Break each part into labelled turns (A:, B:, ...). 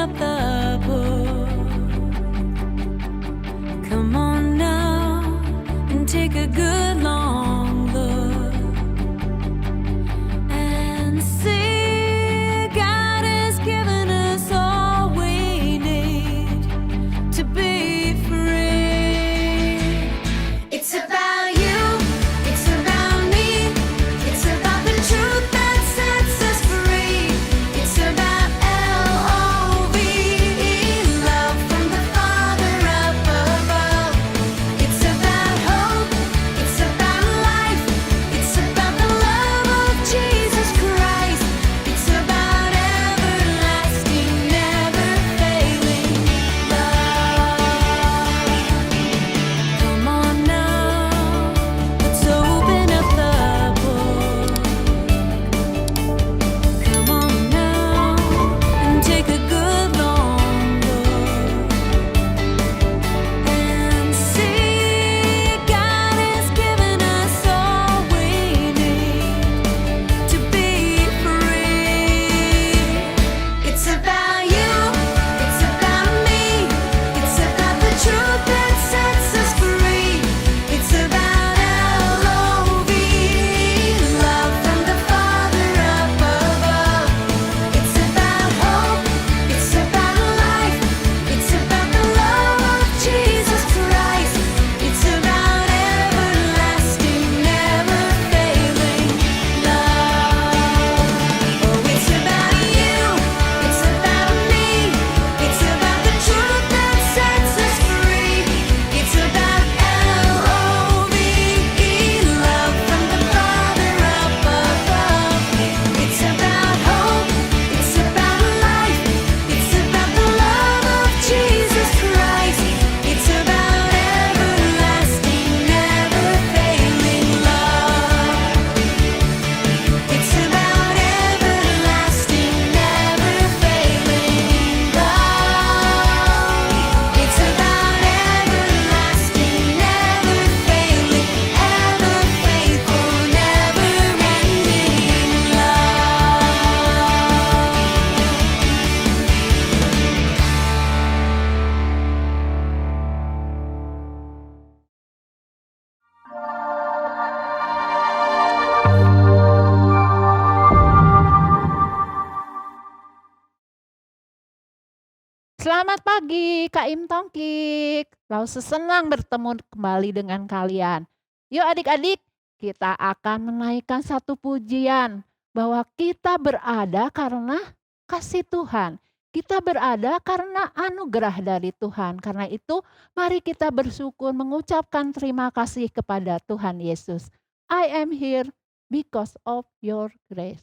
A: up the book. Come on now and take a good long look and see God has given us all we need to be free. It's about you, it's about me, it's about the truth that sets us free. It's about L-O-V-E, love from the Father up above. It's about hope, it's about life, it's about the love of Jesus Christ. It's about everlasting, never failing love. Come on now, let's open up the book. Come on now and take a good long look and see God has given us all we need to be free. It's about you, it's about me, it's about the truth that sets us free. It's about L-O-V-E, love from the Father up above. It's about hope, it's about life, it's about the love of Jesus Christ. It's about everlasting, never failing love. Oh, it's about you, it's about me, it's about the truth that sets us free. It's about L-O-V-E, love from the Father up above. It's about hope, it's about life, it's about the love of Jesus Christ. It's about everlasting, never failing love. It's about everlasting, never failing love. It's about everlasting, never failing, ever faithful, never ending
B: Selamat pagi, Kak Im Tongkik. Lalu senang bertemu kembali dengan kalian. Yuk adik-adik, kita akan menaikkan satu pujian bahwa kita berada karena kasih Tuhan. Kita berada karena anugerah dari Tuhan. Karena itu, mari kita bersyukur mengucapkan terima kasih kepada Tuhan Yesus. I am here because of your grace.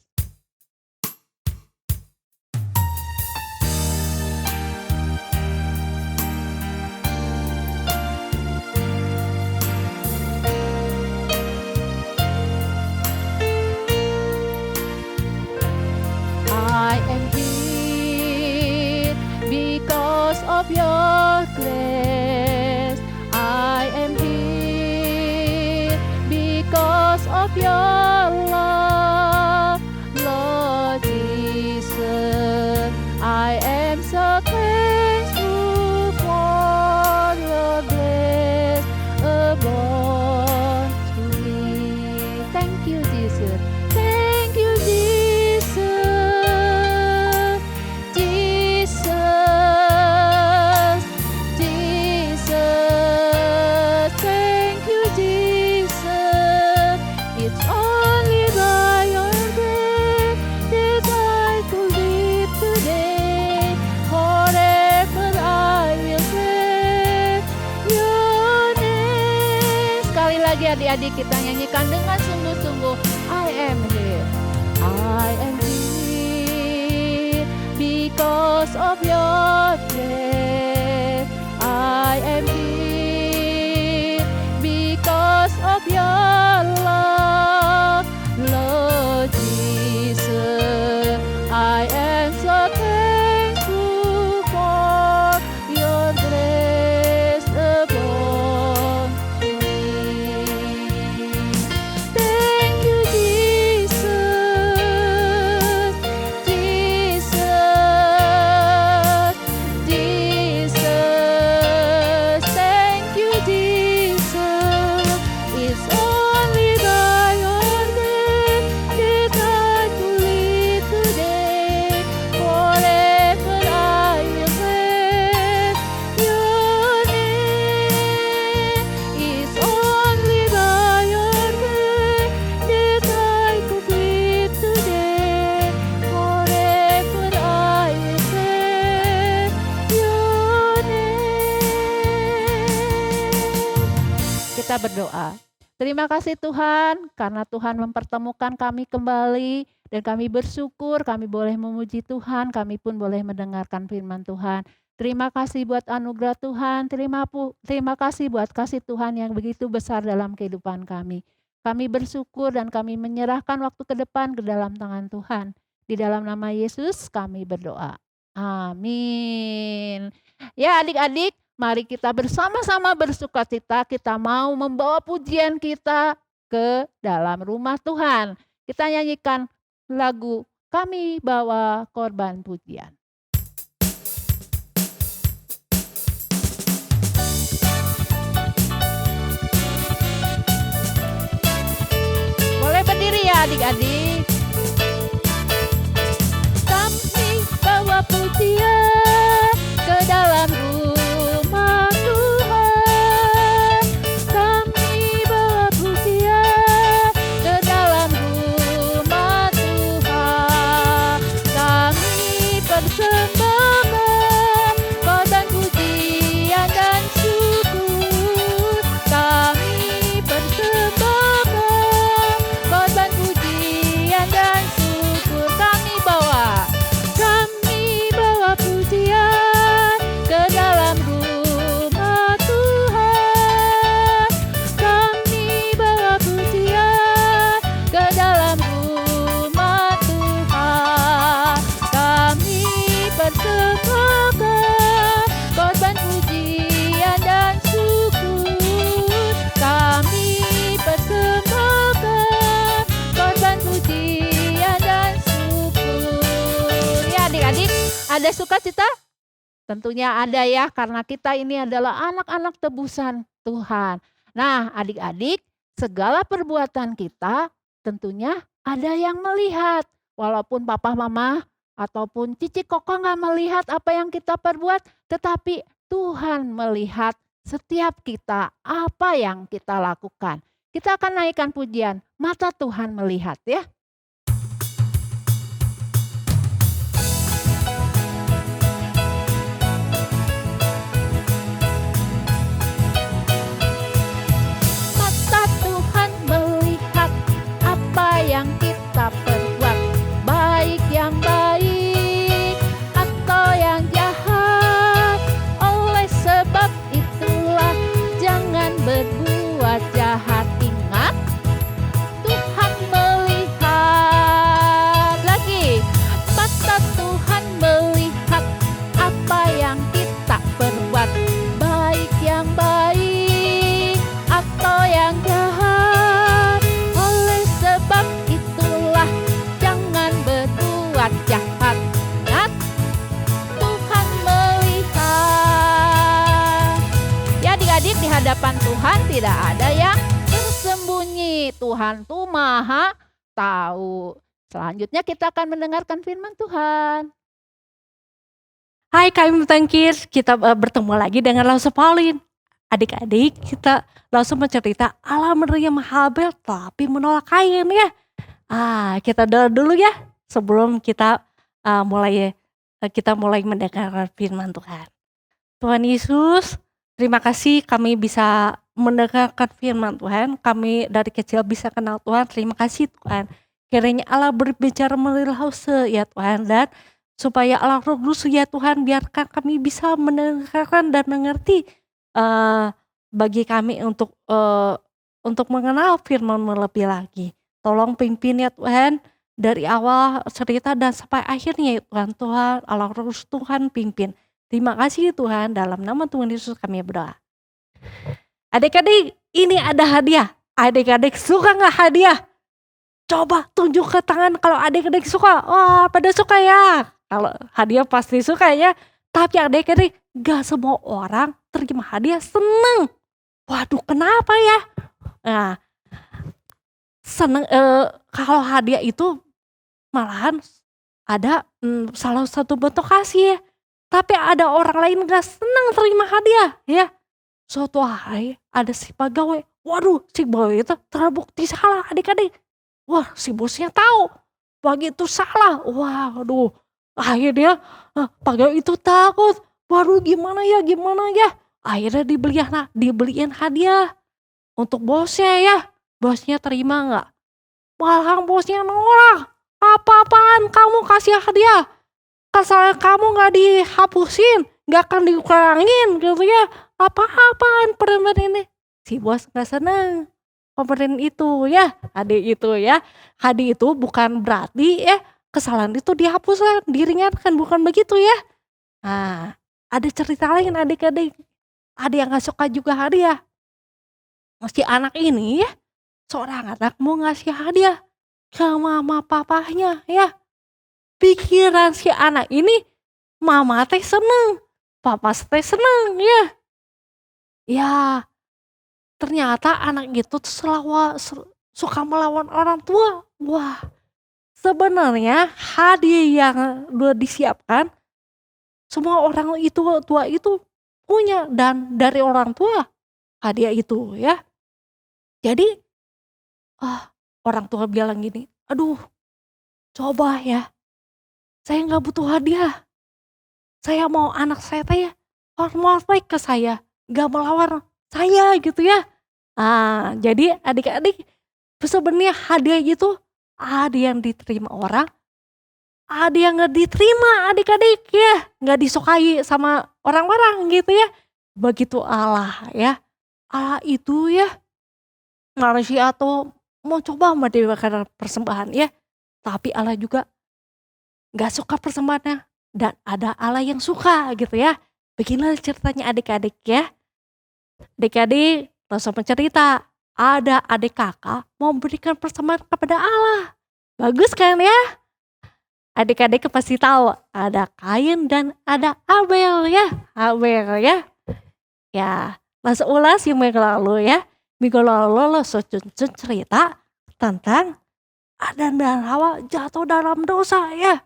B: I am here because of your grace. I am here because of your love, Lord Jesus. I am so thankful for your grace above to me. Thank you, Jesus. Thank you, Jesus. Jesus. Jesus. Thank you, Jesus. It's only by your grace that I could live today. Forever I will praise your name. Sekali lagi adik-adik kita nyanyikan dengan sungguh-sungguh. I am here. I am here because of your grace. I am here because of your love, Lord Jesus. I am so thankful for your grace above me. Thank you, Jesus. Jesus. kita berdoa. Terima kasih Tuhan karena Tuhan mempertemukan kami kembali dan kami bersyukur kami boleh memuji Tuhan, kami pun boleh mendengarkan firman Tuhan. Terima kasih buat anugerah Tuhan, terima kasih buat kasih Tuhan yang begitu besar dalam kehidupan kami. Kami bersyukur dan kami menyerahkan waktu ke depan ke dalam tangan Tuhan. Di dalam nama Yesus kami berdoa. Amin. Ya adik-adik, mari kita bersama-sama bersukacita, kita mau membawa pujian kita ke dalam rumah Tuhan. Kita nyanyikan lagu Kami Bawa Korban Pujian. Boleh berdiri ya adik-adik. Kami bawa pujian ke dalam rumah Tuhan. Kami bawa pujian ke dalam rumah Tuhan. Kami persembahkan korban pujian dan syukur. Kami persembahkan korban pujian dan syukur. Kami bawa pujian ke dalam rumah Tuhan. Kami bawa pujian ke dalam rumah Tuhan. Kami persembahkan korban pujian dan syukur. Kami persembahkan korban pujian dan syukur. Ya adik-adik, ada sukacita? Tentunya ada ya, karena kita ini adalah anak-anak tebusan Tuhan. Nah adik-adik, segala perbuatan kita tentunya ada yang melihat. Walaupun papa mama ataupun cici koko nggak melihat apa yang kita perbuat, tetapi Tuhan melihat setiap kita apa yang kita lakukan. Kita akan naikkan pujian, mata Tuhan melihat ya. Mata Tuhan melihat apa yang kita perbuat, baik yang baik atau yang jahat. Oleh sebab itulah jangan berbuat jahat. Ingat, Tuhan melihat. Lagi, mata Tuhan melihat apa yang kita perbuat, baik yang baik atau yang jahat. Oleh sebab itulah jangan berbuat jahat. Ingat, Tuhan melihat. Ya adik-adik, di hadapan Tuhan tidak ada yang tersembunyi. Tuhan tuh maha tahu. Selanjutnya kita akan mendengarkan firman Tuhan.
C: Hai kami Tangkis, kita bertemu lagi dengan Lause Pauline. Adik-adik, kita langsung mencerita Allah menerima Habel tapi menolak Kain ya. Kita doa dulu ya sebelum kita mulai mendengarkan firman Tuhan. Tuhan Yesus, terima kasih kami bisa mendengarkan firman Tuhan. Kami dari kecil bisa kenal Tuhan. Terima kasih Tuhan. Kiranya Allah berbicara melalui Lause ya Tuhan, dan supaya Allah Roh Kudus ya Tuhan, biarkan kami bisa mendengarkan dan mengerti bagi kami untuk mengenal firman-Mu lebih lagi. Tolong pimpin ya Tuhan dari awal cerita dan sampai akhirnya ya Tuhan. Tuhan Allah Roh Kudus Tuhan pimpin. Terima kasih Tuhan, dalam nama Tuhan Yesus kami berdoa. Adik-adik, ini ada hadiah. Adik-adik suka nggak hadiah? Coba tunjuk ke tangan kalau adik-adik suka. Wah, pada suka ya. Kalau hadiah pasti suka ya. Tapi adik-adik, gak semua orang terima hadiah seneng. Waduh, kenapa ya? Nah, seneng kalau hadiah itu malahan ada salah satu bentuk kasih ya. Tapi ada orang lain gak seneng terima hadiah ya. Suatu hari ada si pegawai. Waduh, si pegawai itu terbukti salah adik-adik. Wah, si bosnya tahu. Begitu salah. Waduh. Akhirnya pegawai itu takut. Waduh, gimana ya? Akhirnya dibeliin hadiah. untuk bosnya ya. Bosnya terima nggak? Malah bosnya nolak. Apa-apaan kamu kasih hadiah? Kesalahan kamu nggak dihapusin, nggak akan dikurangin gitu ya. Apa-apaan pemberian ini? Si bos nggak seneng pemberian itu ya, adik itu ya. Hadiah itu bukan berarti ya kesalahan itu dihapuskan, diringankan, bukan begitu ya. Nah, ada cerita lain adik-adik. Ada yang nggak suka juga hadiah. Si anak ini ya, seorang anak mau ngasih hadiah ke mama papahnya ya. Pikiran si anak ini, mama teh seneng, papa teh seneng ya. Ya, ternyata anak itu tuh suka melawan orang tua. Wah, sebenarnya hadiah yang udah disiapkan semua orang itu tua itu punya dan dari orang tua hadiah itu ya. Jadi orang tua bilang gini, aduh coba ya, saya nggak butuh hadiah. Saya mau anak saya teh ya hormat baik ke saya, nggak melawan saya gitu ya. Jadi adik-adik sebenarnya hadiah itu ada yang diterima orang, ada yang nggak diterima adik-adik ya, nggak disukai sama orang-orang gitu ya. Begitu Allah ya, Allah itu ya manusia tuh mau coba mendewakan persembahan ya, tapi Allah juga nggak suka persembahannya dan ada Allah yang suka gitu ya. Beginilah ceritanya adik-adik ya. Adik-adik langsung mencerita, ada adik kakak mau memberikan persembahan kepada Allah. Bagus kan ya? Adik-adik pasti tahu ada Kain dan ada Abel ya. Abel ya. Ya, langsung ulas yang minggu lalu ya. Minggu lalu lo cerita tentang Adam dan Hawa jatuh dalam dosa ya.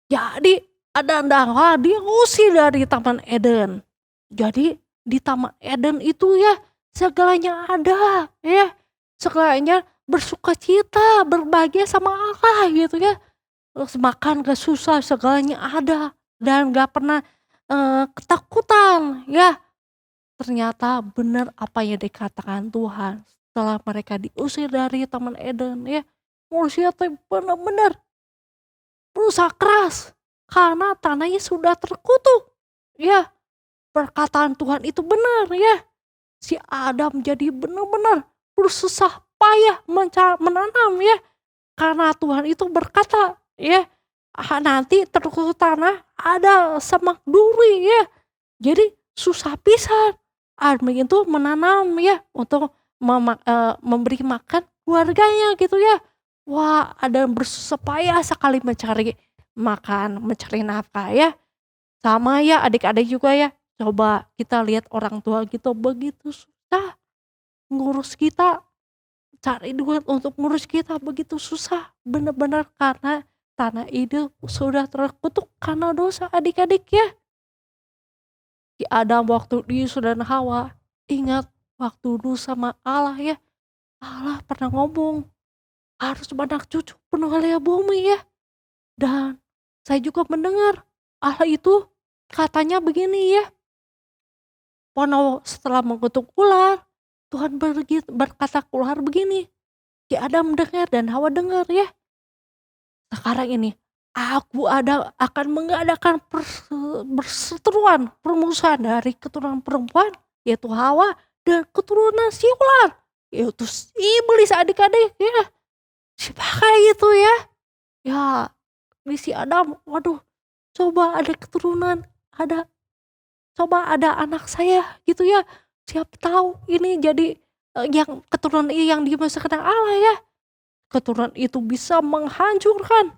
C: Jadi Adam dan Hawa diusir dari Taman Eden. Jadi di Taman Eden itu ya segalanya ada ya. Segalanya bersukacita, berbahagia sama Allah gitu ya. Terus makan gak susah, segalanya ada dan gak pernah ketakutan ya. Ternyata benar apa yang dikatakan Tuhan setelah mereka diusir dari Taman Eden ya. Manusia tuh benar-benar berusaha keras karena tanahnya sudah terkutuk ya. Perkataan Tuhan itu benar ya. Si Adam jadi benar-benar bersusah payah menanam ya. Karena Tuhan itu berkata ya, nanti terkutuk tanah ada semak duri ya. Jadi susah pisan Adam itu menanam ya untuk memberi makan keluarganya gitu ya. Wah, ada bersusah payah sekali mencari makan, mencari nafkah ya. Sama ya adik-adik juga ya. Coba kita lihat orang tua gitu begitu susah ngurus kita, cari duit untuk ngurus kita begitu susah. Benar-benar karena tanah itu sudah terkutuk karena dosa adik-adik ya. Si Adam waktu Yesus dan Hawa, ingat waktu dulu sama Allah ya. Allah pernah ngomong harus banyak cucu penuh wilayah bumi ya. Dan saya juga mendengar Allah itu katanya begini ya. Setelah mengutuk ular, Tuhan berkata ke ular begini. Si Adam dengar dan Hawa dengar ya. Sekarang ini aku akan mengadakan perseteruan permusuhan dari keturunan perempuan yaitu Hawa dan keturunan si ular yaitu iblis adik-adik ya. Siapa itu ya? Ya, ini si Adam, waduh, coba ada keturunan, coba ada anak saya gitu ya. Siapa tahu ini jadi yang keturunan yang dimasukkan Allah ya. Keturunan itu bisa menghancurkan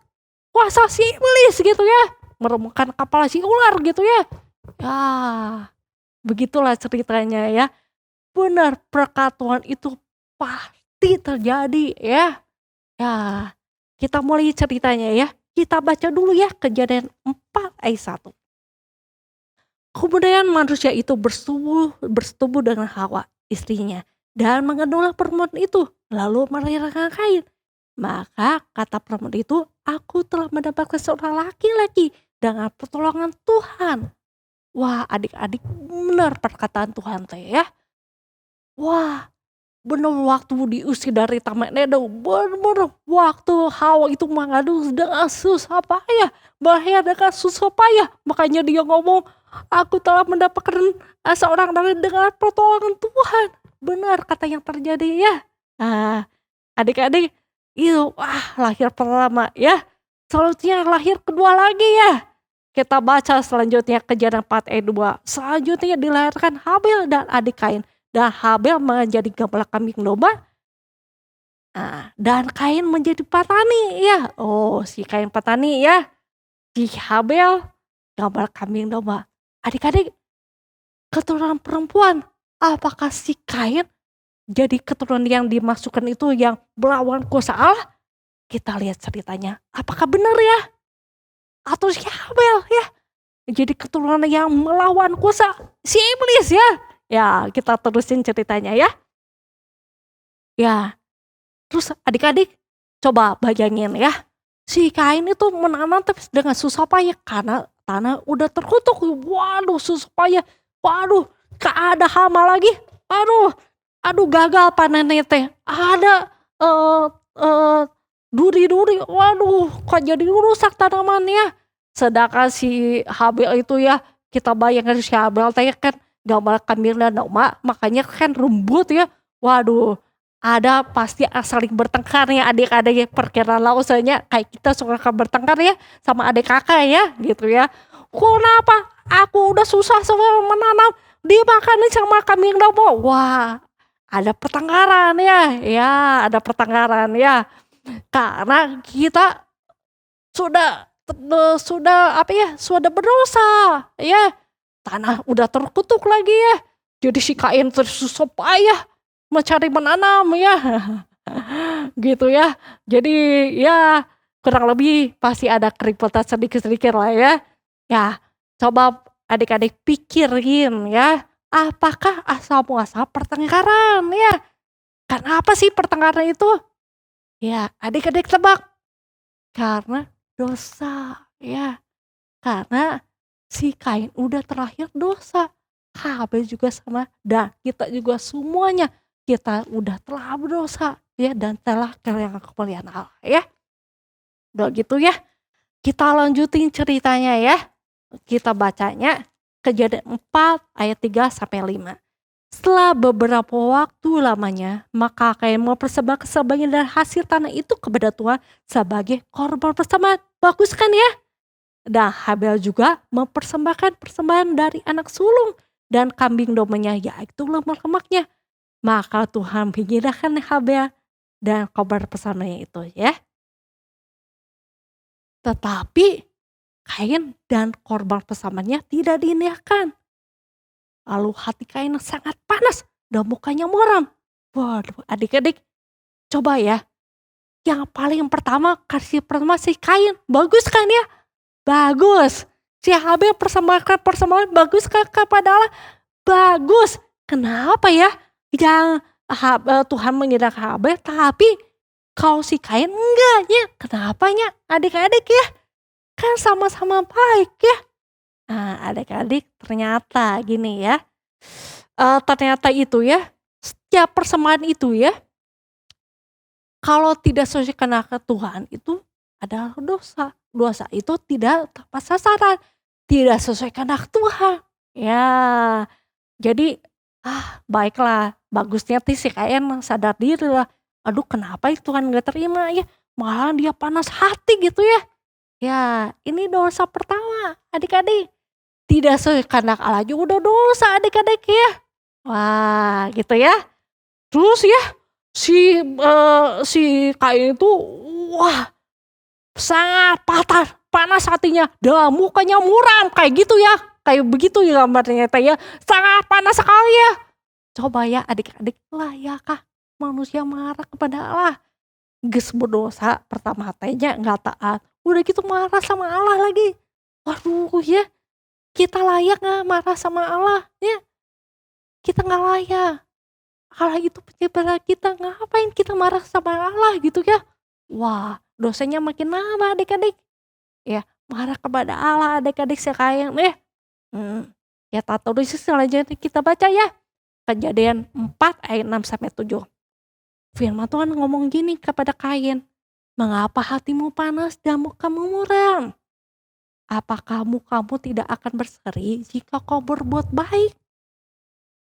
C: kuasa si iblis gitu ya. Meremukkan kepala si ular gitu ya. Ya, begitulah ceritanya ya. Benar perkatuan itu pasti terjadi ya. Ya, kita mulai ceritanya ya. Kita baca dulu ya Kejadian 4 ayat 1. Kemudian manusia itu bersetubuh dengan Hawa istrinya dan mengandunglah perempuan itu lalu melahirkan Kain. Maka kata perempuan itu, aku telah mendapatkan seorang laki-laki dengan pertolongan Tuhan. Wah adik-adik benar perkataan Tuhan teh ya. Wah, bener waktu diusir dari Taman Eden, bener-bener waktu Hawa itu mengadu dengan susah payah, bahaya dengan susah payah. Makanya dia ngomong, aku telah mendapatkan seorang dari dengan pertolongan Tuhan. Benar kata yang terjadi ya. Nah, adik-adik, itu lahir pertama ya. Selanjutnya lahir kedua lagi ya. Kita baca selanjutnya Kejadian 4 ayat 2. Selanjutnya dilahirkan Habel dan adik Kain. Dan Habel menjadi gembala kambing domba. Dan Kain menjadi petani ya. Oh, si Kain petani ya. Si Habel gembala kambing domba. Adik-adik, keturunan perempuan. Apakah si Kain jadi keturunan yang dimasukkan itu yang melawan kuasa Allah? Kita lihat ceritanya. Apakah benar ya? Atau si Habel ya jadi keturunan yang melawan kuasa si iblis ya. Ya, kita terusin ceritanya ya. Ya, terus adik-adik coba bayangin ya. Si Kain itu menanam tapi dengan susah payah karena tanah udah terkutuk. Waduh, susah payah. Waduh, gak ada hama lagi. Aduh gagal panennya teh. Ada duri-duri. Waduh, kok jadi rusak tanamannya. Sedangkan si Habel itu ya, kita bayangkan si Habel teh kan gambal kambing dan domba, makanya kan rembut ya. Waduh, ada pasti saling bertengkar ya adik-adik ya. Perkiraan lausanya kayak kita suka bertengkar ya sama adik kakak ya gitu ya. Kenapa aku udah susah semua menanam dimakanin sama kambing domba? Wah, ada pertengkaran ya. Ya, ada pertengkaran ya. Karena kita sudah apa ya, sudah berdosa ya, tanah udah terkutuk lagi ya, jadi si Kain tersusah payah mencari menanam ya. Gitu ya, jadi ya kurang lebih pasti ada keributan sedikit-sedikit lah ya. Ya, coba adik-adik pikirin ya, apakah asal muasal pertengkaran ya? Kenapa sih pertengkaran itu? Ya, adik-adik tebak. Karena dosa ya. Karena si Kain udah terlahir dosa. Habel juga sama, dan kita juga semuanya kita udah telah berdosa ya, dan telah kehilangan kemuliaan Allah ya. Udah gitu ya. Kita lanjutin ceritanya ya. Kita bacanya Kejadian 4 ayat 3 sampai 5. Setelah beberapa waktu lamanya, maka Kain mempersembahkan sebagian dari hasil tanah itu kepada Tuhan sebagai korban persembahan. Bagus kan ya? Dan Habel juga mempersembahkan persembahan dari anak sulung dan kambing dombanya, yaitu lemak-lemaknya. Maka Tuhan menghinakan Habel dan korban persembahannya itu ya. Tetapi Kain dan korban persembahannya tidak diindahkan. Lalu hati Kain sangat panas dan mukanya muram. Waduh, adik-adik, coba ya. Yang paling pertama kasih persembahan si Kain. Bagus kan ya? Bagus. Si Habel persembahkan persembahan bagus kan kepada Allah? Bagus. Kenapa ya? Yang Tuhan menyerahkan Habel, tapi kalau si Kain enggak ya. Kenapanya adik-adik ya? Kan sama-sama baik ya. Nah, adik-adik ternyata gini ya. Ternyata itu ya, setiap persembahan itu ya, kalau tidak sesuai kehendak Tuhan itu adalah dosa. Dosa itu tidak tepat sasaran, tidak sesuai kehendak Tuhan. Ya, jadi baiklah, bagusnya si Kain sadar diri lah. Aduh, kenapa Tuhan gak terima ya? Malah dia panas hati gitu ya. Ya, ini dosa pertama adik-adik. Tidak sesuai kehendak Allah juga udah dosa adik-adik ya. Wah, gitu ya. Terus ya si Kain itu sangat panas hatinya, dan mukanya muram kayak gitu ya. Kayak begitu ya gambarnya ya. Sangat panas sekali ya. Coba ya adik-adik, layakkah manusia marah kepada Allah? Geus berdosa pertama tanya nggak taat, udah gitu marah sama Allah lagi. Waduh ya, kita layak gak marah sama Allah ya? Kita gak layak. Allah itu pencipta kita, ngapain kita marah sama Allah gitu ya? Wah, dosanya makin nambah adik-adik. Ya, marah kepada Allah adik-adik sekalian ya. Ya, tato dosis selanjutnya kita baca ya. Kejadian 4 ayat 6-7. Firman Tuhan ngomong gini kepada Kain, mengapa hatimu panas dan kamu muram? Apa kamu tidak akan berseri jika kau berbuat baik?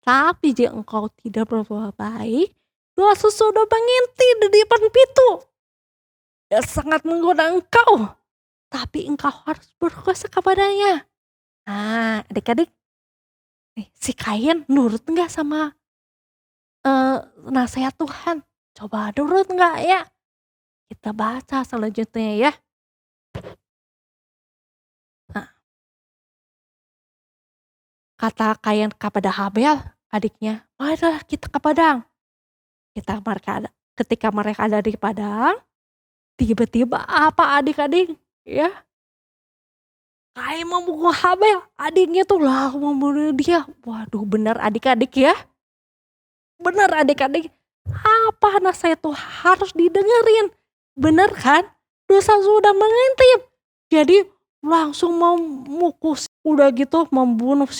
C: Tapi jika engkau tidak berbuat baik, dosa sudah mengintip di depan pintu dan sangat menggoda engkau. Tapi engkau harus berkuasa kepadanya. Nah, adik-adik, si Kain nurut nggak sama nasihat Tuhan? Coba nurut nggak ya? Kita baca selanjutnya ya. Nah, kata Kain kepada Habel, adiknya, marilah kita ke padang. Ketika mereka ada di padang, tiba-tiba apa adik-adik? Ya, Kain memukul Habel, adiknya tuh lah membunuh dia. Waduh, benar adik-adik ya. Benar adik-adik. Apa nasihat itu harus didengerin? Benar kan? Dosa sudah mengintip. Jadi langsung memukul, udah gitu membunuh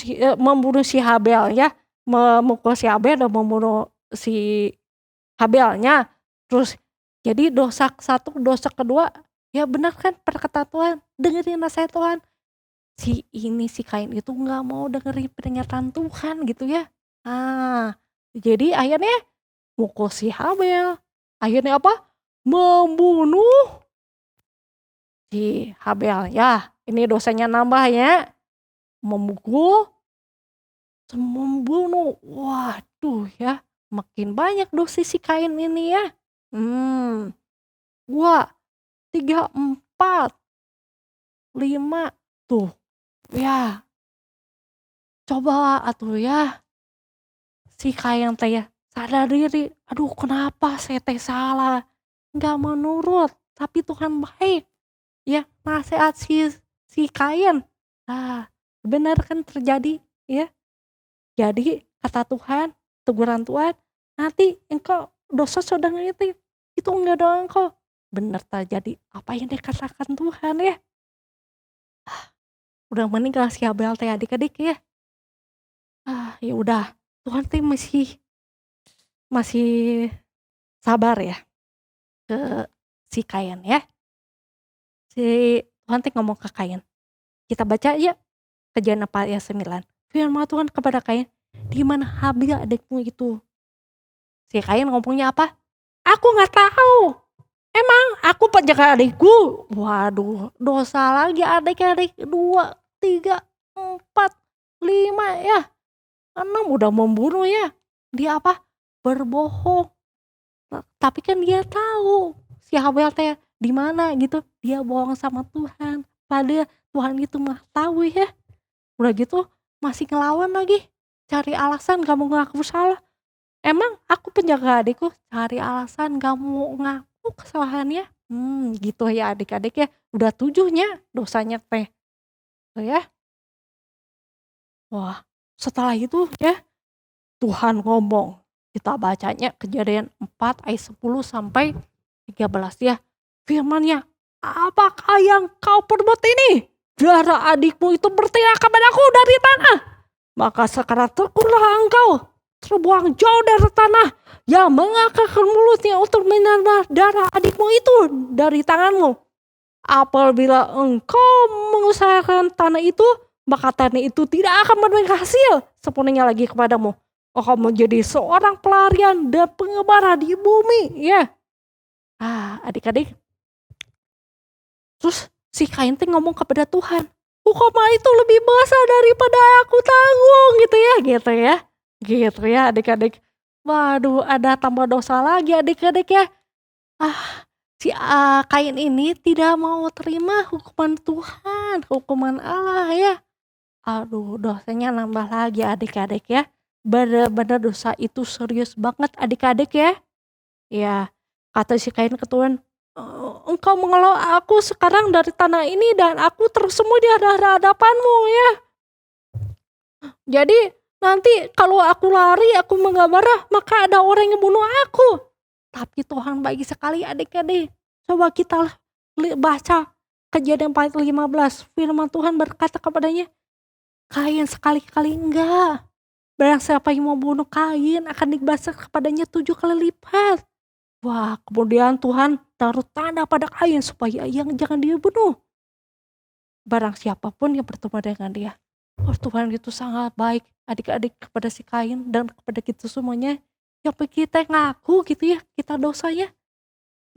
C: si Habel ya. Memukul si Habel dan membunuh si Habelnya. Terus jadi dosa satu, dosa kedua, ya benar kan perkataan Tuhan, dengerin nasihat Tuhan. Si Kain itu nggak mau dengerin peringatan Tuhan gitu ya. Jadi akhirnya mukul si Habel. Akhirnya apa? Membunuh si Habel ya. Ini dosanya nambah ya. Memukul, membunuh. Waduh ya, makin banyak dosa si Kain ini ya. 2, 3, 4, 5 tuh. Ya. Coba atuh ya. Si Kain teh ya sadar diri. Aduh, kenapa saya teh salah? Enggak menurut, tapi Tuhan baik. Ya, nasihat si Kain. Benar kan terjadi ya. Jadi kata Tuhan, teguran Tuhan, nanti engkau dosa sudah ngintip, itu enggak doang engkau. Benar terjadi apa yang dikatakan Tuhan ya. Udah meninggal si Habel teh adik-adik ya. Ya udah, Tuhan teh masih sabar ya ke si Kain ya. Si Tuhan teh ngomong ke Kain. Kita baca ya Kejadian 4 ayat 9. Firman Tuhan kepada Kain, di mana Habel adikmu itu? Si Kain ngomongnya apa? Aku nggak tahu. Emang aku penjaga adikku. Waduh, dosa lagi adik-adik. 2, 3, 4, 5 ya. 6 udah membunuh ya. Dia apa? Berbohong. Tapi kan dia tahu si Habel teh di mana gitu. Dia bohong sama Tuhan. Padahal Tuhan itu mah tahu ya. Udah gitu masih ngelawan lagi. Cari alasan gak mau ngaku salah. Emang aku penjaga adikku, cari alasan gak mau ngaku kesalahannya. Gitu ya adik-adik ya. Udah 7-nya dosanya teh. Tuh ya. Wah, setelah itu ya Tuhan ngomong. Kita bacanya Kejadian 4 ayat 10 sampai 13 ya. Firman-Nya, apakah yang kau perbuat ini? Darah adikmu itu berteriak kepadaku dari tanah. Maka sekarang terkurlah engkau, terbuang jauh dari tanah yang mengangkatkan mulutnya untuk menerima darah adikmu itu dari tanganmu. Apabila engkau mengusahakan tanah itu, maka tanah itu tidak akan memberi hasil sepenuhnya lagi kepadamu. Engkau menjadi seorang pelarian dan pengembara di bumi ya. Adik-adik. Terus si Kain teh ngomong kepada Tuhan, hukuman itu lebih besar daripada aku tanggung gitu ya. Gitu ya adik-adik. Waduh, ada tambah dosa lagi adik-adik ya. Si Kain ini tidak mau terima hukuman Tuhan, hukuman Allah ya. Aduh, dosanya nambah lagi adik-adik ya. Benar-benar dosa itu serius banget adik-adik ya. Ya, kata si Kain ke Tuhan, engkau mengelola aku sekarang dari tanah ini dan aku tersembunyi di hadapanmu ya. Jadi nanti kalau aku lari, aku menggambarah, maka ada orang yang bunuh aku. Tapi Tuhan baik sekali adik-adik. Coba kita baca Kejadian 4:15. Firman Tuhan berkata kepadanya, Kain sekali-kali enggak. Barang siapa yang membunuh Kain akan dibalas kepadanya 7 kali lipat. Wah, kemudian Tuhan taruh tanda pada Kain supaya ia jangan dibunuh. Barang siapapun yang bertemu dengan dia. Oh, Tuhan itu sangat baik adik-adik kepada si Kain dan kepada kita semuanya. Sampai kita ngaku gitu ya, kita dosanya.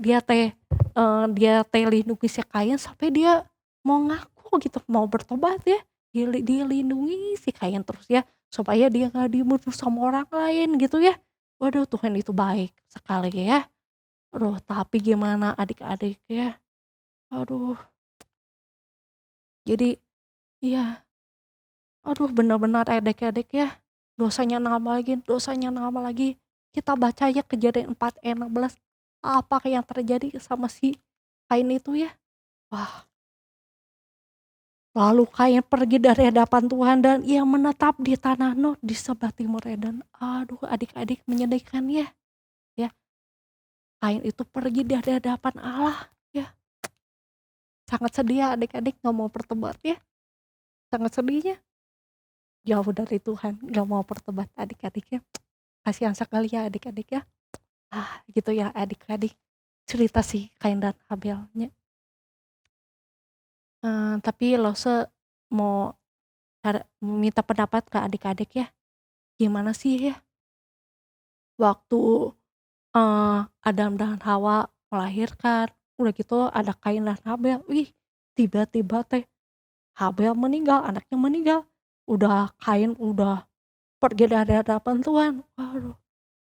C: Dia teh lindungi si Kain sampai dia mau ngaku gitu, mau bertobat ya. Dia lindungi si Kain terus ya, supaya dia nggak dibunuh sama orang lain gitu ya. Waduh, Tuhan itu baik sekali ya. Aduh, tapi gimana adik-adik ya? Aduh, jadi iya, aduh benar-benar adik-adik ya. Dosanya nambah lagi. Kita baca ya Kejadian 4 ayat 16. Apa yang terjadi sama si Kain itu ya? Wah, lalu Kain pergi dari hadapan Tuhan dan ia menetap di tanah Nod di sebelah timur Eden. Aduh, adik-adik menyedihkan ya. Ya, Kain itu pergi dari hadapan Allah ya. Sangat sedih ya adik-adik, nggak mau bertobat ya. Sangat sedihnya. Jauh dari Tuhan, nggak mau bertobat adik-adik ya. Kasihan sekali ya adik-adik ya. Gitu ya adik-adik. Cerita si Kain dan Habelnya. Tapi Lose mau minta pendapat ke adik-adik ya. Gimana sih ya waktu Adam dan Hawa melahirkan, udah gitu ada Kain dan Habel. Wih, tiba-tiba teh Habel meninggal, anaknya meninggal. Udah Kain udah pergi dari hadapan Tuhan. Waduh,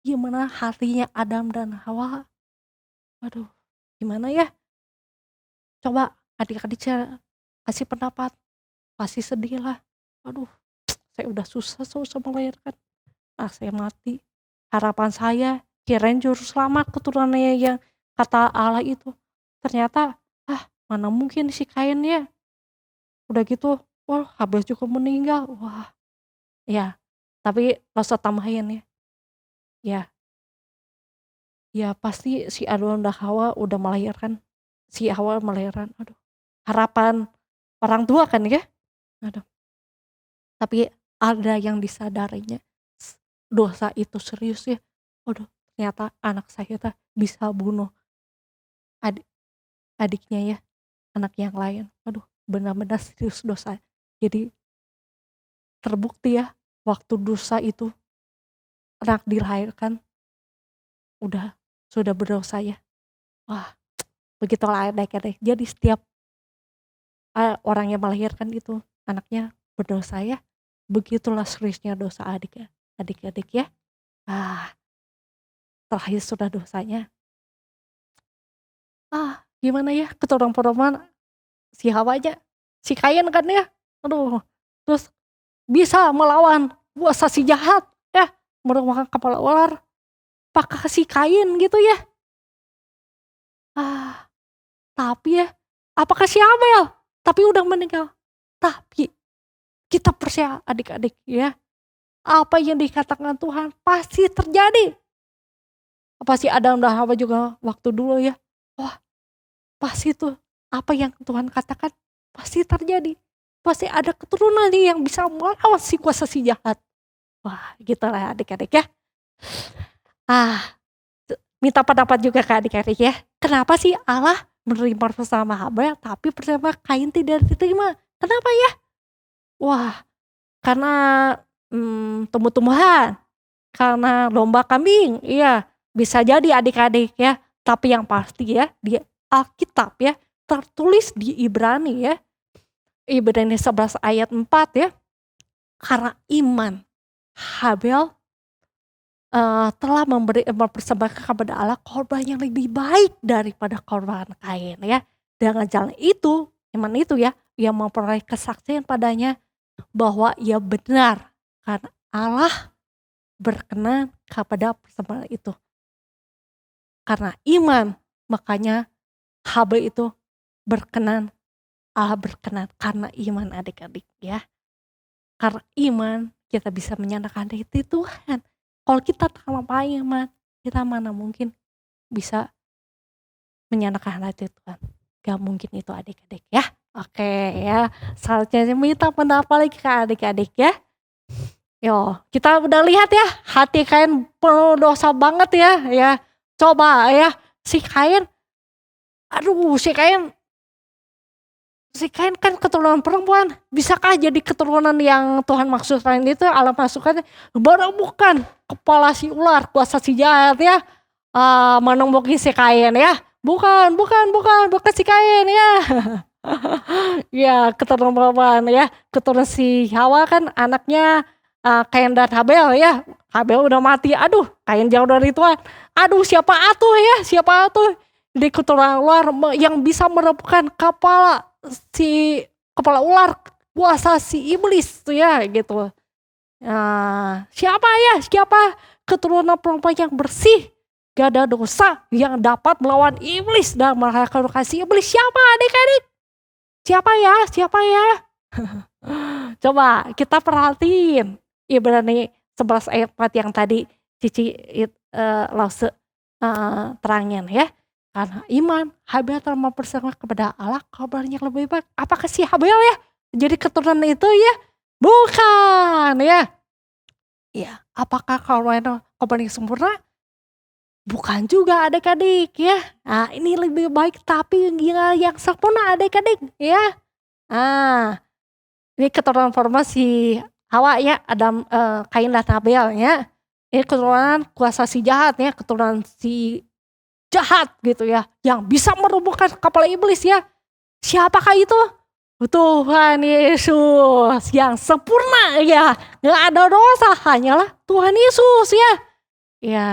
C: gimana hatinya Adam dan Hawa? Waduh, gimana ya? Coba adik-adik kasih pendapat, pasti sedih lah. Aduh, saya udah susah melahirkan. Saya mati. Harapan saya kirain juru selamat keturunannya yang kata Allah itu. Ternyata mana mungkin si Kain ya. Udah gitu, wah Habel juga meninggal. Wah, ya. Tapi gak usah tambahin ya. Ya, ya pasti si Adam dan Hawa udah melahirkan. Si Hawa melahirkan. Aduh, harapan orang tua kan ya. Aduh. Tapi ada yang disadarinya. Dosa itu serius ya. Waduh, ternyata anak saya bisa bunuh adiknya ya, anak yang lain. Aduh, benar-benar serius dosa. Jadi terbukti ya, waktu dosa itu anak dilahirkan sudah berdosa ya. Wah, begitulah adik-adik. Jadi setiap orang yang melahirkan itu anaknya berdosa ya. Begitulah seriusnya dosa adik-adik ya. Terakhir sudah dosanya. Gimana ya keturunan si Hawa aja, si Kain kan ya. Aduh, terus bisa melawan kuasa si jahat ya, merupakan kepala ular. Apakah si Kain gitu ya? Tapi ya, apakah si Abel? Tapi udah meninggal. Tapi kita percaya adik-adik ya, apa yang dikatakan Tuhan pasti terjadi. Apa si Adam dan Hawa juga waktu dulu ya? Wah, pasti tuh apa yang Tuhan katakan pasti terjadi. Pasti ada keturunan nih yang bisa melawan si kuasa si jahat. Wah, gitu lah adik-adik ya. Minta pendapat juga ke adik-adik ya. Kenapa sih Allah menerima bersama Habel tapi bersama Kain tidak diterima? Kenapa ya? Wah, karena tumbuh-tumbuhan, karena lomba kambing, iya bisa jadi adik-adik ya. Tapi yang pasti ya di Alkitab ya tertulis di Ibrani ya, Ibrani 11 ayat 4 ya, karena iman Habel telah mempersembahkan kepada Allah korban yang lebih baik daripada korban Kain ya. Dengan jalan itu, iman itu ya, ia memperoleh kesaksian padanya bahwa ia benar karena Allah berkenan kepada persembahan itu. Karena iman, makanya Habel itu berkenan, Allah berkenan karena iman adik-adik ya. Karena iman kita bisa menyatakan itu Tuhan. Kalau kita tanpa iman, kita mana mungkin bisa menyatakan hati Tuhan. Gak mungkin itu adik-adik ya. Oke ya, selanjutnya minta pendapat lagi ke adik-adik ya. Yo, kita udah lihat ya, hati Kain penuh dosa banget ya, ya. Coba ya, si Kain, aduh si Kain kan keturunan perempuan, bisakah jadi keturunan yang Tuhan maksudkan itu Allah masukkan? Bukan kepala si ular, kuasa si jahat ya, menemuki si Kain ya, bukan si Kain ya. Ya keturunan perempuan ya, keturunan si Hawa kan anaknya Kain dan Habel ya. Habel udah mati, aduh Kain jauh dari Tuhan. Aduh siapa atuh di keturunan ular yang bisa merebutkan kepala ular, kuasa si iblis tuh ya gitu. Nah, siapa keturunan perempuan yang bersih, gak ada dosa, yang dapat melawan iblis dan mengalahkan si iblis? Siapa adik-adik? Siapa ya? Coba kita perhatiin Ibrani 11 ayat 4 yang tadi Cici Lause terangin ya. Karena iman Habel telah mempersembahkan kepada Allah kabarnya lebih baik. Apakah si Habel ya jadi keturunan itu ya? Bukan ya. Ya, apakah kalau kabarnya sempurna? Bukan juga adik-adik ya. Nah, ini lebih baik tapi yang sempurna adik-adik ya. Ah, ini keturunan formasi Hawa ya, Adam, Kain dan Habel ya. Ini keturunan kuasa si jahat ya, keturunan si jahat gitu ya, yang bisa merobohkan kepala iblis ya. Siapakah itu? Tuhan Yesus yang sempurna ya, nggak ada dosa, hanyalah Tuhan Yesus ya. Ya,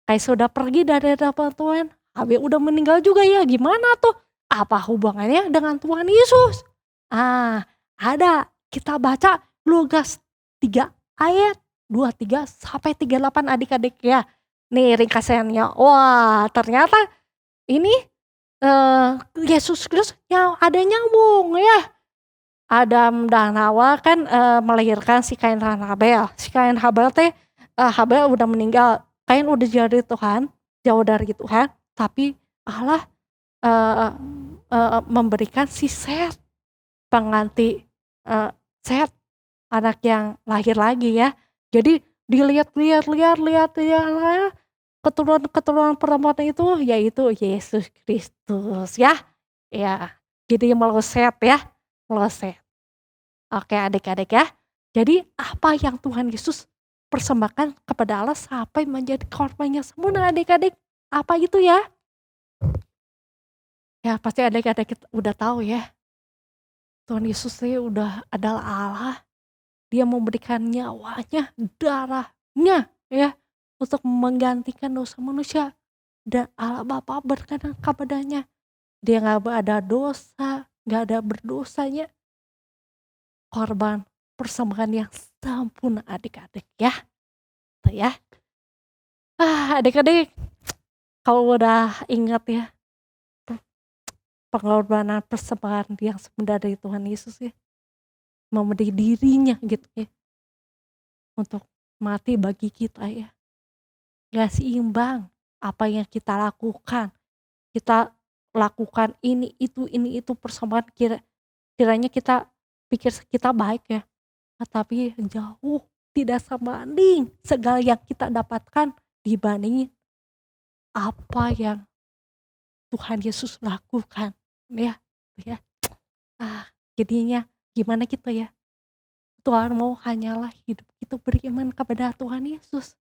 C: kayak sudah pergi dari hadapan Tuhan, Habel udah meninggal juga ya, gimana tuh? Apa hubungannya dengan Tuhan Yesus? Ada, kita baca Lukas 3 ayat 23 sampai 38 adik-adik ya. Nih ringkasannya, wah ternyata ini Yesus Kristus yang ada nyambung ya. Adam dan Hawa kan melahirkan si Kain dan Habel. Si Kain Habel Habel udah meninggal, Kain udah jadi Tuhan, jauh dari Tuhan, tapi Allah memberikan si Set pengganti Set, anak yang lahir lagi ya. Jadi dilihat keturunan perempuan itu yaitu Yesus Kristus ya. Ya, jadi meleset ya, meleset. Oke adik-adik ya. Jadi apa yang Tuhan Yesus persembahkan kepada Allah sampai menjadi korbannya sempurna adik-adik? Apa itu ya? Ya pasti adik-adik udah tahu ya. Tuhan Yesus itu udah adalah Allah. Dia memberikan nyawanya, darahnya ya untuk menggantikan dosa manusia. Dan Allah Bapa berkenan kepadanya. Dia gak ada dosa, gak ada berdosanya. Korban persembahan yang sempurna adik-adik ya. Tuh ya. Adik-adik kalau udah ingat ya pengorbanan persembahan yang sebenarnya dari Tuhan Yesus ya. Memberi dirinya gitu ya. Untuk mati bagi kita ya. Gak seimbang apa yang kita lakukan. Kita lakukan ini itu persembahan kiranya kita pikir kita baik ya. Tapi jauh tidak sebanding segala yang kita dapatkan dibandingin apa yang Tuhan Yesus lakukan ya. Jadinya gimana kita ya? Tuhan mau hanyalah hidup kita beriman kepada Tuhan Yesus.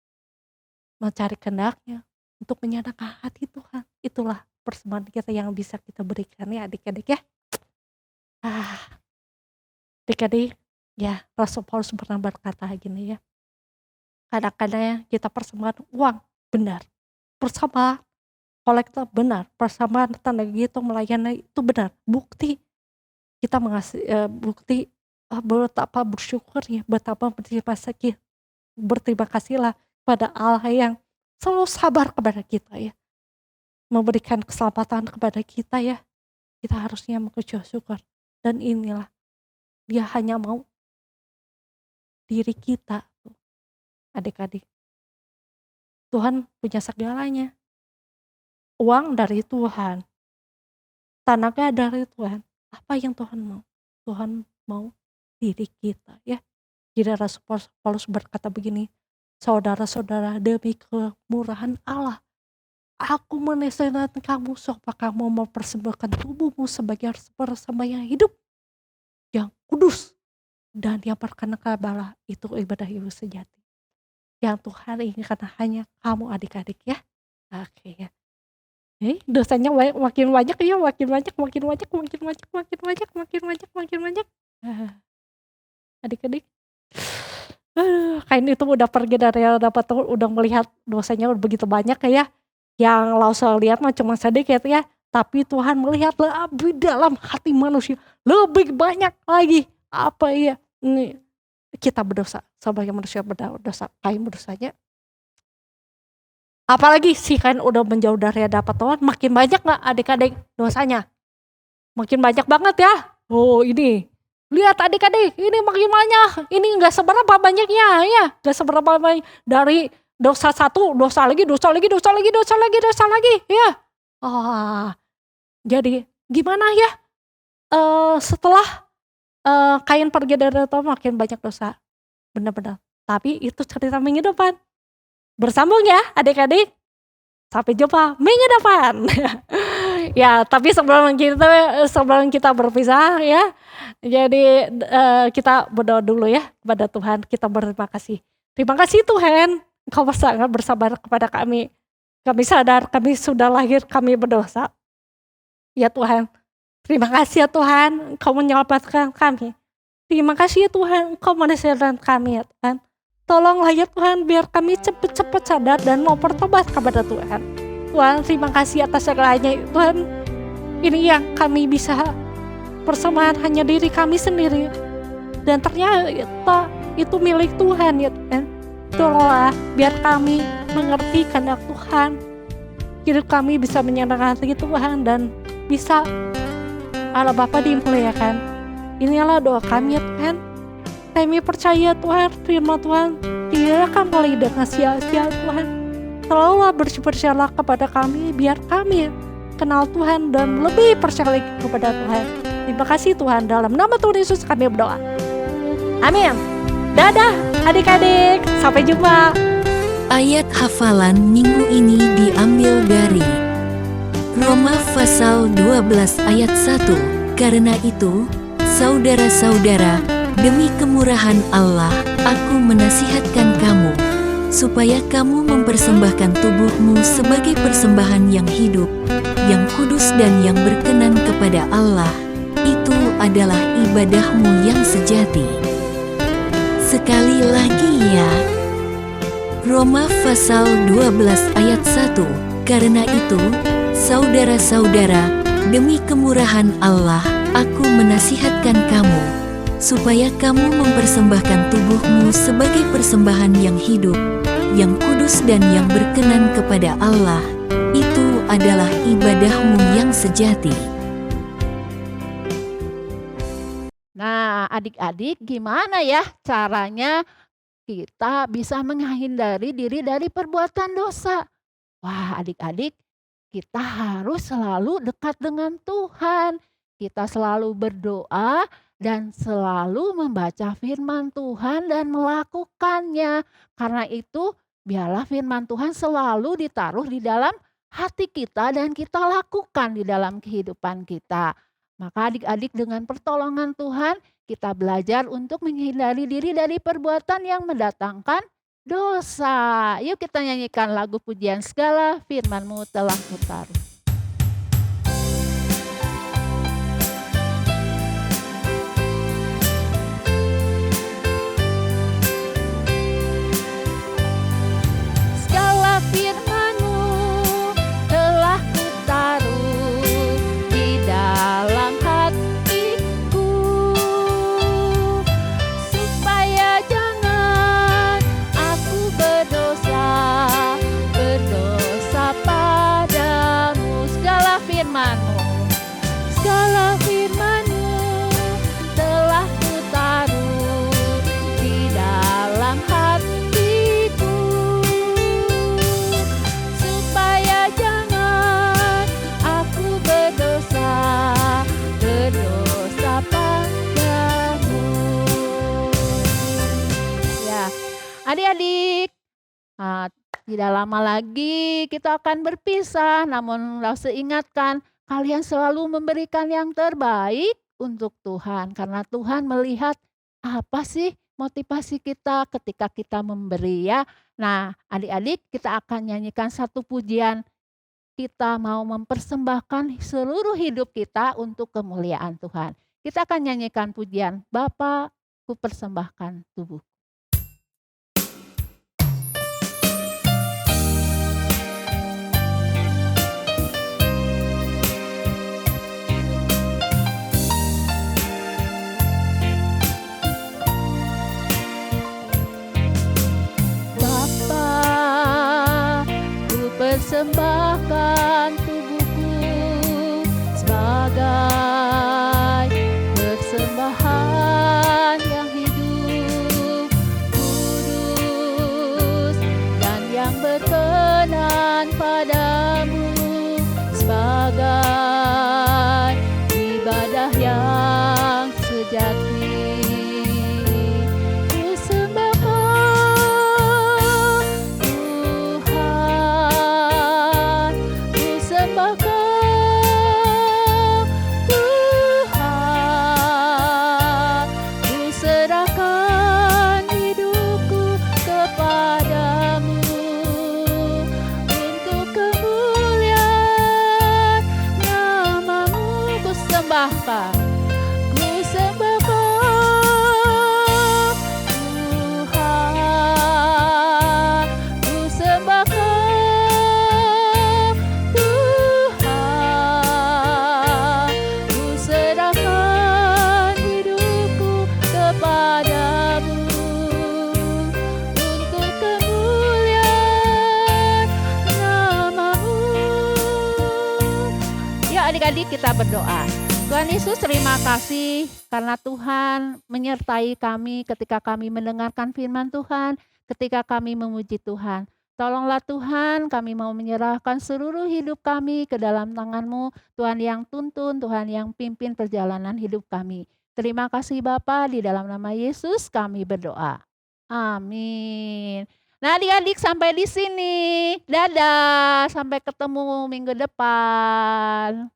C: Mencari kehendaknya untuk menyenangkan hati Tuhan. Itulah persembahan kita yang bisa kita berikan ya adik-adik ya. Adik-adik ya, Rasul Paulus pernah berkata gini ya. Kadang-kadang kita persembahan uang benar. Persembahan kolektor benar. Persembahan tanda gitu melayani itu benar. Bukti kita mengasih bukti betapa bersyukur ya, betapa berterima kasihlah pada Allah yang selalu sabar kepada kita ya, memberikan keselamatan kepada kita ya. Kita harusnya mengucap syukur. Dan inilah dia hanya mau diri kita adik-adik. Tuhan punya segalanya. Uang dari Tuhan, tenaga dari Tuhan. Apa yang Tuhan mau? Tuhan mau diri kita ya. Jadi Rasul Paulus berkata begini, saudara-saudara, demi kemurahan Allah, aku menasihatkan kamu supaya kamu mempersembahkan tubuhmu sebagai persembahan yang hidup, yang kudus, dan yang berkenan kepada Allah, itu ibadah yang sejati. Yang Tuhan inginkan hanya kamu adik-adik ya. Oke ya. Dosanya makin banyak ya, makin banyak. Adik-adik. Kain itu udah pergi dari dapat udah melihat dosanya udah begitu banyak ya. Yang Lausa lihat mah cuma sedikit ya. Tapi Tuhan melihat lebih dalam hati manusia. Lebih banyak lagi. Apa ya? Ini kita berdosa. Sebagai manusia berdosa. Kain berdosanya. Apalagi si Kain udah menjauh dari hadapan Tuhan. Makin banyak gak adik-adik dosanya? Makin banyak banget ya. Oh ini. Lihat adik-adik, ini makin banyak. Ini gak seberapa banyaknya ya. Gak seberapa banyak. Dari dosa satu, dosa lagi ya. Jadi gimana ya? Setelah Kain pergi dari Tuhan makin banyak dosa. Benar-benar. Tapi itu cerita minggu depan. Bersambung ya adik-adik. Sampai jumpa minggu depan. Ya, tapi sebelum kita berpisah ya. Jadi kita berdoa dulu ya kepada Tuhan. Kita berterima kasih. Terima kasih Tuhan. Engkau sangat bersabar kepada kami. Kami sadar kami sudah lahir, kami berdosa. Ya Tuhan. Terima kasih ya Tuhan. Engkau menyelamatkan kami. Terima kasih ya Tuhan. Engkau menasihatkan kami ya Tuhan. Tolonglah ya Tuhan biar kami cepat-cepat sadar dan mau bertobat kepada Tuhan. Tuhan terima kasih atas segalanya Tuhan. Ini yang kami bisa persembahan hanya diri kami sendiri. Dan ternyata itu milik Tuhan ya Tuhan. Tolonglah biar kami mengerti kehendak Tuhan. Hidup kami bisa menyenangkan hati Tuhan dan bisa Allah Bapa dimuliakan. Inilah doa kami ya Tuhan. Kami percaya Tuhan, firman Tuhan tidak akan kembali dengan sia-sia Tuhan. Selalulah bersyukur-syukurlah kepada kami, biar kami kenal Tuhan dan lebih percaya lagi kepada Tuhan. Terima kasih Tuhan, dalam nama Tuhan Yesus kami berdoa. Amin. Dadah adik-adik, sampai jumpa.
D: Ayat hafalan minggu ini diambil dari Roma pasal 12 ayat 1. Karena itu, saudara-saudara, demi kemurahan Allah, aku menasihatkan kamu, supaya kamu mempersembahkan tubuhmu sebagai persembahan yang hidup, yang kudus dan yang berkenan kepada Allah. Itu adalah ibadahmu yang sejati. Sekali lagi ya. Roma pasal 12 ayat 1. Karena itu, saudara-saudara, demi kemurahan Allah, aku menasihatkan kamu, supaya kamu mempersembahkan tubuhmu sebagai persembahan yang hidup, yang kudus dan yang berkenan kepada Allah. Itu adalah ibadahmu yang sejati.
B: Nah, adik-adik gimana ya caranya kita bisa menghindari diri dari perbuatan dosa? Wah, adik-adik, kita harus selalu dekat dengan Tuhan. Kita selalu berdoa dan selalu membaca firman Tuhan dan melakukannya. Karena itu, biarlah firman Tuhan selalu ditaruh di dalam hati kita dan kita lakukan di dalam kehidupan kita. Maka adik-adik dengan pertolongan Tuhan, kita belajar untuk menghindari diri dari perbuatan yang mendatangkan dosa. Yuk kita nyanyikan lagu pujian segala firman-Mu telah kutaruh.
A: Berdosa padamu.
B: Adik-adik, tidak lama lagi kita akan berpisah, namun Lause ingatkan, kalian selalu memberikan yang terbaik untuk Tuhan. Karena Tuhan melihat apa sih motivasi kita ketika kita memberi ya. Nah adik-adik, kita akan nyanyikan satu pujian. Kita mau mempersembahkan seluruh hidup kita untuk kemuliaan Tuhan. Kita akan nyanyikan pujian, Bapa, ku persembahkan tubuh. Persembahkan tubuhku sebagai persembahan yang hidup, kudus, dan yang berkenan padamu, sebagai ibadah yang sejati. Adik-adik kita berdoa. Tuhan Yesus, terima kasih karena Tuhan menyertai kami ketika kami mendengarkan firman Tuhan, ketika kami memuji Tuhan. Tolonglah Tuhan, kami mau menyerahkan seluruh hidup kami ke dalam tangan-Mu. Tuhan yang tuntun, Tuhan yang pimpin perjalanan hidup kami. Terima kasih Bapa, di dalam nama Yesus kami berdoa. Amin. Nah adik-adik sampai di sini. Dadah, sampai ketemu minggu depan.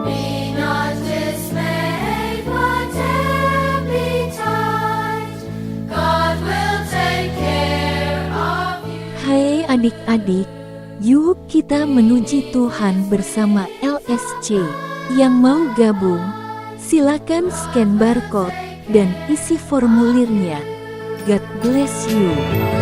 A: Be not dismayed, whatever betide, God will take care of you.
D: Hai adik-adik, yuk kita menuji Tuhan bersama LSC. Yang mau gabung, silakan scan barcode dan isi formulirnya. God bless you.